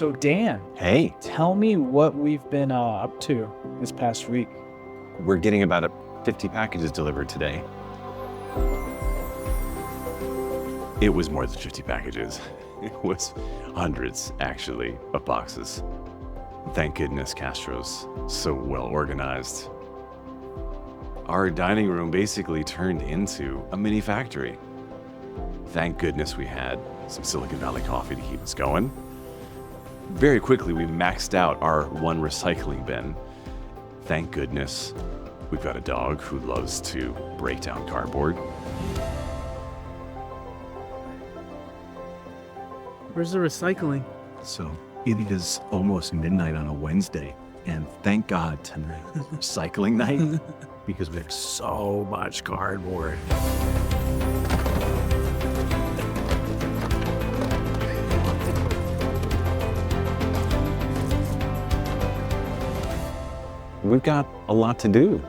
So Dan, Hey, tell me what we've been up to this past week. we're getting about 50 packages delivered today. It was more than 50 packages. It was hundreds, actually, of boxes. Thank goodness Castro's so well organized. Our dining room basically turned into a mini factory. Thank goodness we had some Silicon Valley coffee to keep us going. Very quickly, we maxed out our one recycling bin. Thank goodness we've got a dog who loves to break down cardboard. Where's the recycling? So it is almost midnight on a Wednesday, and thank God tonight is recycling night because we have so much cardboard. We've got a lot to do.